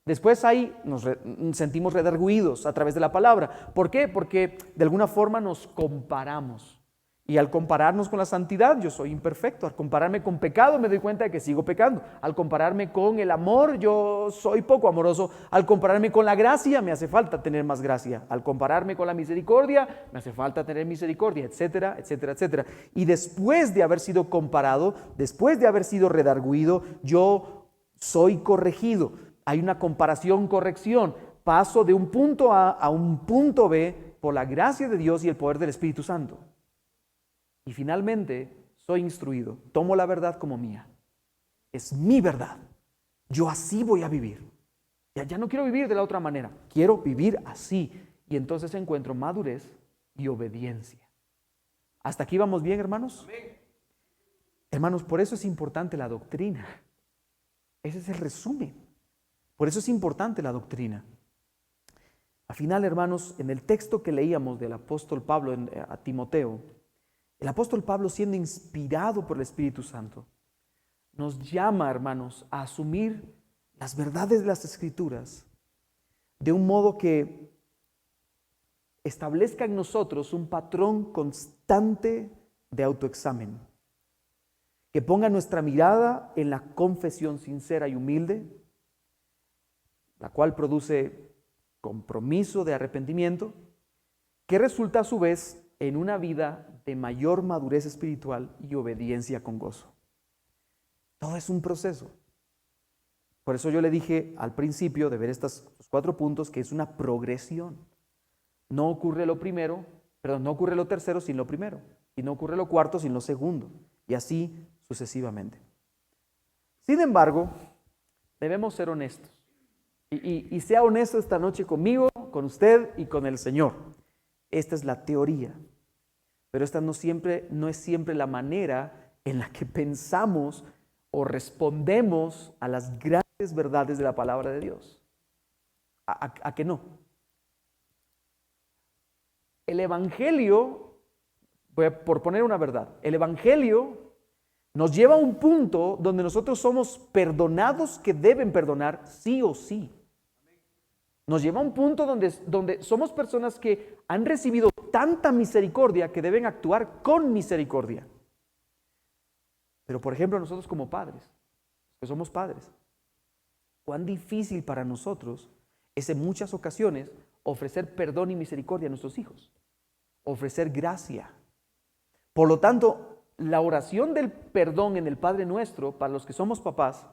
Después nos sentimos redarguidos a través de la palabra. ¿Por qué? Porque de alguna forma nos comparamos. Y al compararnos con la santidad, yo soy imperfecto. Al compararme con pecado, me doy cuenta de que sigo pecando. Al compararme con el amor, yo soy poco amoroso. Al compararme con la gracia, me hace falta tener más gracia. Al compararme con la misericordia, me hace falta tener misericordia, etcétera, etcétera, etcétera. Y después de haber sido comparado, después de haber sido redarguido, yo soy corregido. Hay una comparación, corrección. Paso de un punto A a un punto B por la gracia de Dios y el poder del Espíritu Santo. Y finalmente soy instruido. Tomo la verdad como mía. Es mi verdad. Yo así voy a vivir. Ya no quiero vivir de la otra manera. Quiero vivir así. Y entonces encuentro madurez y obediencia. ¿Hasta aquí vamos bien, hermanos? Amén. Hermanos, por eso es importante la doctrina. Ese es el resumen. Por eso es importante la doctrina. Al final, hermanos, en el texto que leíamos del apóstol Pablo a Timoteo, el apóstol Pablo, siendo inspirado por el Espíritu Santo, nos llama, hermanos, a asumir las verdades de las Escrituras de un modo que establezca en nosotros un patrón constante de autoexamen, que ponga nuestra mirada en la confesión sincera y humilde, la cual produce compromiso de arrepentimiento, que resulta a su vez en una vida de mayor madurez espiritual y obediencia con gozo. Todo es un proceso. Por eso yo le dije al principio de ver estos 4 puntos que es una progresión. No ocurre lo tercero sin lo primero, y no ocurre lo cuarto sin lo segundo, y así sucesivamente. Sin embargo, debemos ser honestos. Y sea honesto esta noche conmigo, con usted y con el Señor. Esta es la teoría, pero esta no es siempre la manera en la que pensamos o respondemos a las grandes verdades de la palabra de Dios. ¿A qué no? El Evangelio, por poner una verdad, el Evangelio nos lleva a un punto donde nosotros somos perdonados que deben perdonar sí o sí. Nos lleva a un punto donde somos personas que han recibido tanta misericordia que deben actuar con misericordia. Pero por ejemplo nosotros como padres, que somos padres, cuán difícil para nosotros es en muchas ocasiones ofrecer perdón y misericordia a nuestros hijos, ofrecer gracia. Por lo tanto, la oración del perdón en el Padre Nuestro, para los que somos papás,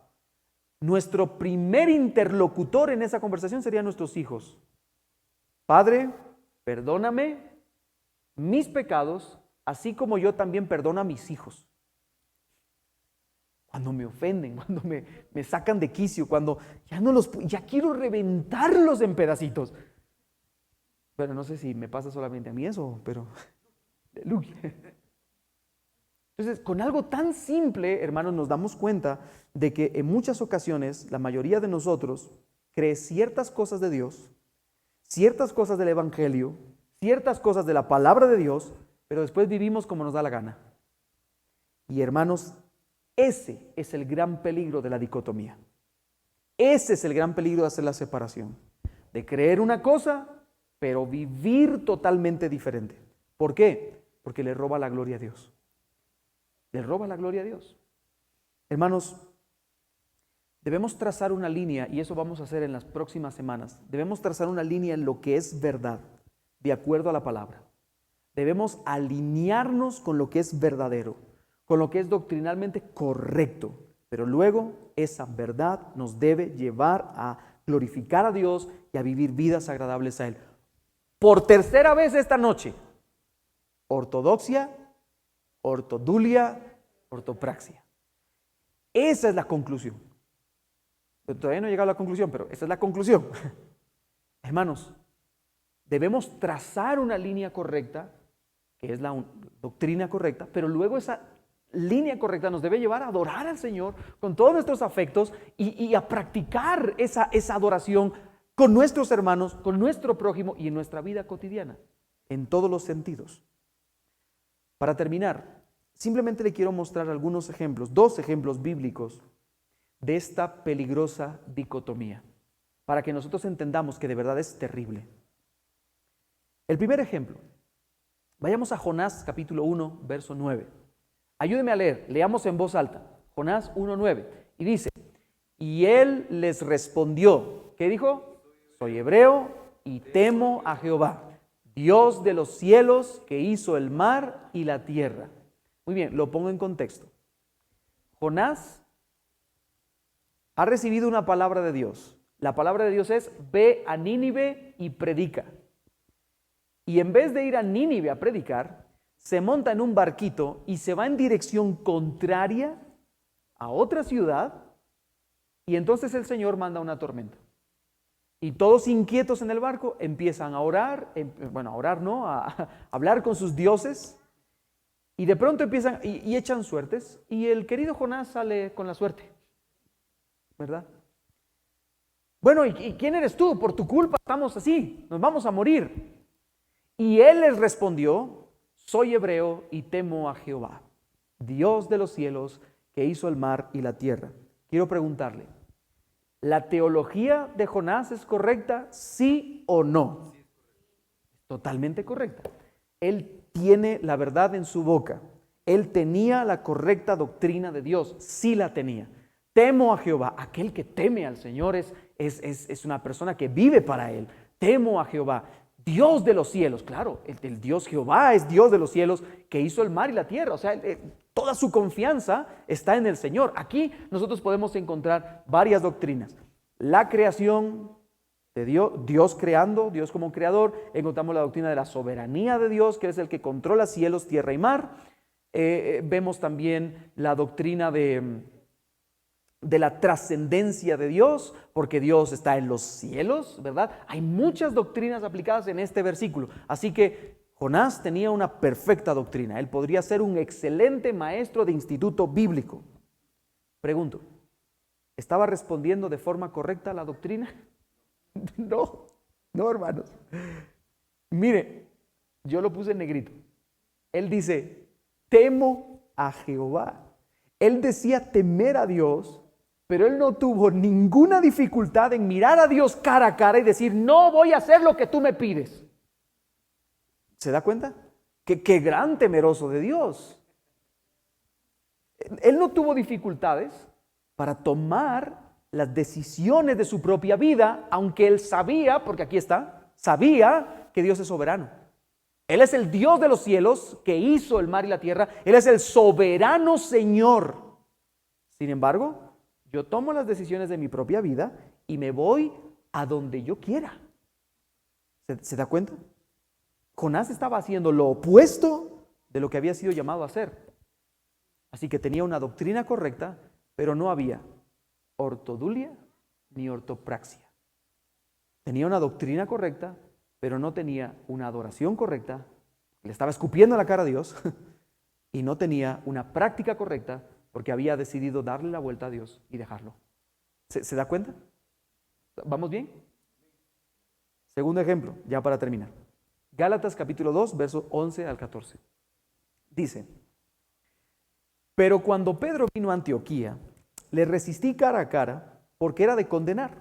nuestro primer interlocutor en esa conversación serían nuestros hijos. Padre, perdóname mis pecados, así como yo también perdono a mis hijos. Cuando me ofenden, cuando me sacan de quicio, cuando ya quiero reventarlos en pedacitos. Bueno, no sé si me pasa solamente a mí eso, pero aleluya. Entonces, con algo tan simple, hermanos, nos damos cuenta de que en muchas ocasiones la mayoría de nosotros cree ciertas cosas de Dios, ciertas cosas del Evangelio, ciertas cosas de la palabra de Dios, pero después vivimos como nos da la gana. Y hermanos, ese es el gran peligro de la dicotomía. Ese es el gran peligro de hacer la separación. De creer una cosa pero vivir totalmente diferente. ¿Por qué? Porque le roba la gloria a Dios. Le roba la gloria a Dios. Hermanos, debemos trazar una línea, y eso vamos a hacer en las próximas semanas. Debemos trazar una línea en lo que es verdad, de acuerdo a la palabra. Debemos alinearnos con lo que es verdadero, con lo que es doctrinalmente correcto, pero luego esa verdad nos debe llevar a glorificar a Dios y a vivir vidas agradables a Él. Por tercera vez esta noche, ortodoxia, ortodulia, ortopraxia. Esa es la conclusión. Todavía no he llegado a la conclusión, pero esa es la conclusión. Hermanos, debemos trazar una línea correcta, que es la doctrina correcta, pero luego esa línea correcta nos debe llevar a adorar al Señor con todos nuestros afectos y a practicar esa adoración con nuestros hermanos, con nuestro prójimo y en nuestra vida cotidiana, en todos los sentidos. Para terminar, simplemente le quiero mostrar algunos ejemplos, 2 ejemplos bíblicos de esta peligrosa dicotomía, para que nosotros entendamos que de verdad es terrible. El primer ejemplo, vayamos a Jonás capítulo 1, verso 9. Ayúdeme a leer, leamos en voz alta. Jonás 1:9. Y dice, y él les respondió, ¿qué dijo? Soy hebreo y temo a Jehová, Dios de los cielos, que hizo el mar y la tierra. Muy bien, lo pongo en contexto. Jonás ha recibido una palabra de Dios. La palabra de Dios es, ve a Nínive y predica. Y en vez de ir a Nínive a predicar, se monta en un barquito y se va en dirección contraria a otra ciudad, y entonces el Señor manda una tormenta. Y todos inquietos en el barco empiezan a orar, a hablar con sus dioses, y de pronto empiezan y echan suertes, y el querido Jonás sale con la suerte, ¿verdad? Bueno, ¿y quién eres tú? Por tu culpa estamos así, nos vamos a morir. Y él les respondió, soy hebreo y temo a Jehová, Dios de los cielos, que hizo el mar y la tierra. Quiero preguntarle, ¿la teología de Jonás es correcta, sí o no? Totalmente correcta. Él tiene la verdad en su boca. Él tenía la correcta doctrina de Dios, sí la tenía. Temo a Jehová. Aquel que teme al Señor es una persona que vive para Él. Temo a Jehová, Dios de los cielos. Claro, el Dios Jehová es Dios de los cielos, que hizo el mar y la tierra. O sea, toda su confianza está en el Señor. Aquí nosotros podemos encontrar varias doctrinas. La creación de Dios, Dios creando, Dios como creador. Encontramos la doctrina de la soberanía de Dios, que es el que controla cielos, tierra y mar. Vemos también la doctrina de la trascendencia de Dios, porque Dios está en los cielos, ¿verdad? Hay muchas doctrinas aplicadas en este versículo. Así que Jonás tenía una perfecta doctrina. Él podría ser un excelente maestro de instituto bíblico. Pregunto, ¿estaba respondiendo de forma correcta a la doctrina? No, hermanos. Mire, yo lo puse en negrito. Él dice, temo a Jehová. Él decía temer a Dios, pero él no tuvo ninguna dificultad en mirar a Dios cara a cara y decir, no voy a hacer lo que tú me pides. ¿Se da cuenta? Qué gran temeroso de Dios. Él no tuvo dificultades para tomar las decisiones de su propia vida, aunque él sabía, porque aquí está, sabía que Dios es soberano. Él es el Dios de los cielos que hizo el mar y la tierra. Él es el soberano Señor. Sin embargo, yo tomo las decisiones de mi propia vida y me voy a donde yo quiera. ¿Se da cuenta? Jonás estaba haciendo lo opuesto de lo que había sido llamado a hacer. Así que tenía una doctrina correcta, pero no había ortodulia ni ortopraxia. Tenía una doctrina correcta, pero no tenía una adoración correcta. Le estaba escupiendo la cara a Dios y no tenía una práctica correcta porque había decidido darle la vuelta a Dios y dejarlo. ¿Se da cuenta? ¿Vamos bien? Segundo ejemplo, ya para terminar. Gálatas capítulo 2, versos 11 al 14. Dice, pero cuando Pedro vino a Antioquía, le resistí cara a cara porque era de condenar,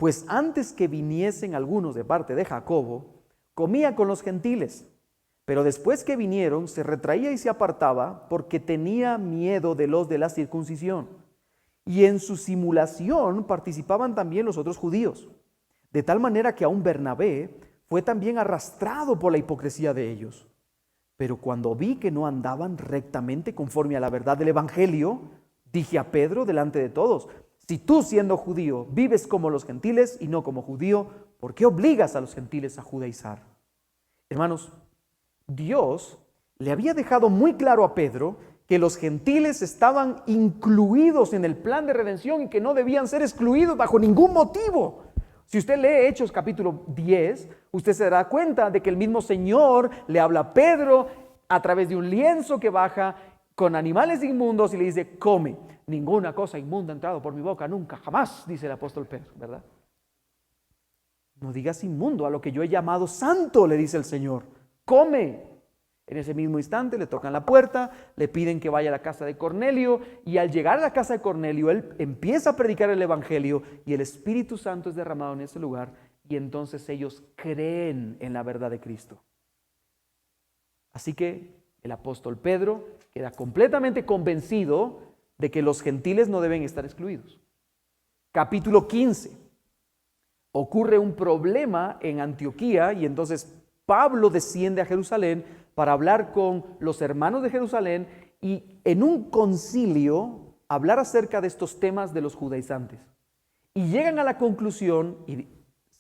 pues antes que viniesen algunos de parte de Jacobo, comía con los gentiles. Pero después que vinieron, se retraía y se apartaba porque tenía miedo de los de la circuncisión. Y en su simulación participaban también los otros judíos. De tal manera que aun Bernabé fue también arrastrado por la hipocresía de ellos. Pero cuando vi que no andaban rectamente conforme a la verdad del evangelio, dije a Pedro delante de todos: si tú, siendo judío, vives como los gentiles y no como judío, ¿por qué obligas a los gentiles a judaizar? Hermanos, Dios le había dejado muy claro a Pedro que los gentiles estaban incluidos en el plan de redención y que no debían ser excluidos bajo ningún motivo. Si usted lee Hechos capítulo 10, usted se dará cuenta de que el mismo Señor le habla a Pedro a través de un lienzo que baja con animales inmundos y le dice: come, ninguna cosa inmunda ha entrado por mi boca, nunca, jamás, dice el apóstol Pedro, ¿verdad? No digas inmundo a lo que yo he llamado santo, le dice el Señor. Come. En ese mismo instante le tocan la puerta, le piden que vaya a la casa de Cornelio, y al llegar a la casa de Cornelio, él empieza a predicar el evangelio y el Espíritu Santo es derramado en ese lugar, y entonces ellos creen en la verdad de Cristo. Así que el apóstol Pedro queda completamente convencido de que los gentiles no deben estar excluidos. Capítulo 15. Ocurre un problema en Antioquía y entonces Pablo desciende a Jerusalén para hablar con los hermanos de Jerusalén y en un concilio hablar acerca de estos temas de los judaizantes. Y llegan a la conclusión, y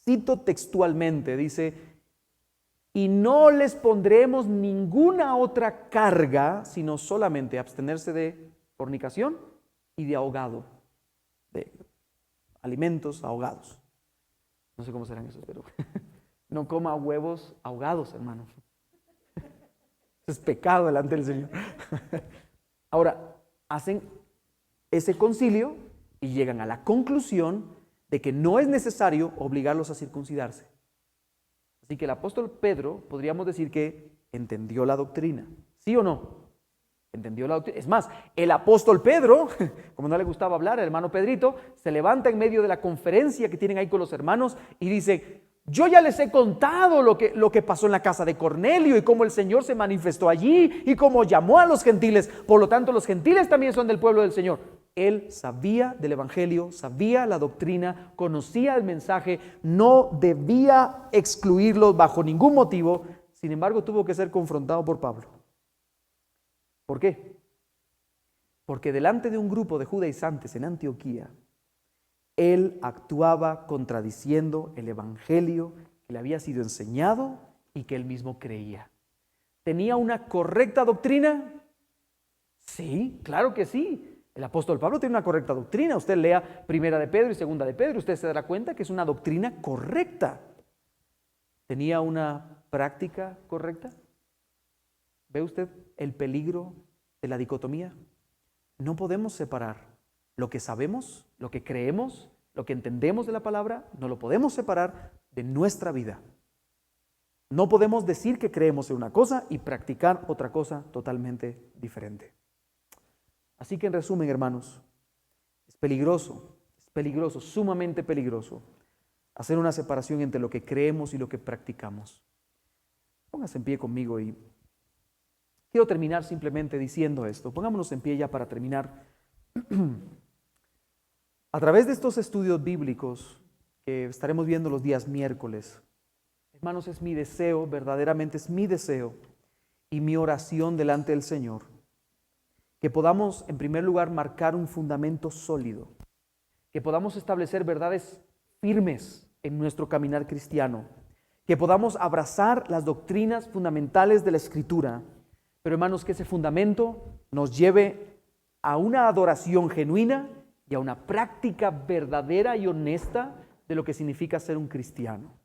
cito textualmente, dice: y no les pondremos ninguna otra carga, sino solamente abstenerse de fornicación y de ahogado, de alimentos ahogados. No sé cómo serán esos, pero no coma huevos ahogados, hermanos. Es pecado delante del Señor. Ahora, hacen ese concilio y llegan a la conclusión de que no es necesario obligarlos a circuncidarse. Así que el apóstol Pedro, podríamos decir que entendió la doctrina. ¿Sí o no? Entendió la doctrina. Es más, el apóstol Pedro, como no le gustaba hablar, el hermano Pedrito, se levanta en medio de la conferencia que tienen ahí con los hermanos y dice: yo ya les he contado lo que pasó en la casa de Cornelio y cómo el Señor se manifestó allí y cómo llamó a los gentiles. Por lo tanto, los gentiles también son del pueblo del Señor. Él sabía del evangelio, sabía la doctrina, conocía el mensaje, no debía excluirlos bajo ningún motivo. Sin embargo, tuvo que ser confrontado por Pablo. ¿Por qué? Porque delante de un grupo de judaizantes en Antioquía, él actuaba contradiciendo el evangelio que le había sido enseñado y que él mismo creía. ¿Tenía una correcta doctrina? Sí, claro que sí. El apóstol Pablo tiene una correcta doctrina. Usted lea Primera de Pedro y Segunda de Pedro, usted se dará cuenta que es una doctrina correcta. ¿Tenía una práctica correcta? ¿Ve usted el peligro de la dicotomía? No podemos separar lo que sabemos, lo que creemos, lo que entendemos de la palabra, no lo podemos separar de nuestra vida. No podemos decir que creemos en una cosa y practicar otra cosa totalmente diferente. Así que en resumen, hermanos, es peligroso, sumamente peligroso hacer una separación entre lo que creemos y lo que practicamos. Póngase en pie conmigo y quiero terminar simplemente diciendo esto. Pongámonos en pie ya para terminar. A través de estos estudios bíblicos que estaremos viendo los días miércoles, hermanos, es mi deseo, verdaderamente es mi deseo y mi oración delante del Señor, que podamos en primer lugar marcar un fundamento sólido, que podamos establecer verdades firmes en nuestro caminar cristiano, que podamos abrazar las doctrinas fundamentales de la Escritura, pero hermanos, que ese fundamento nos lleve a una adoración genuina y a una práctica verdadera y honesta de lo que significa ser un cristiano.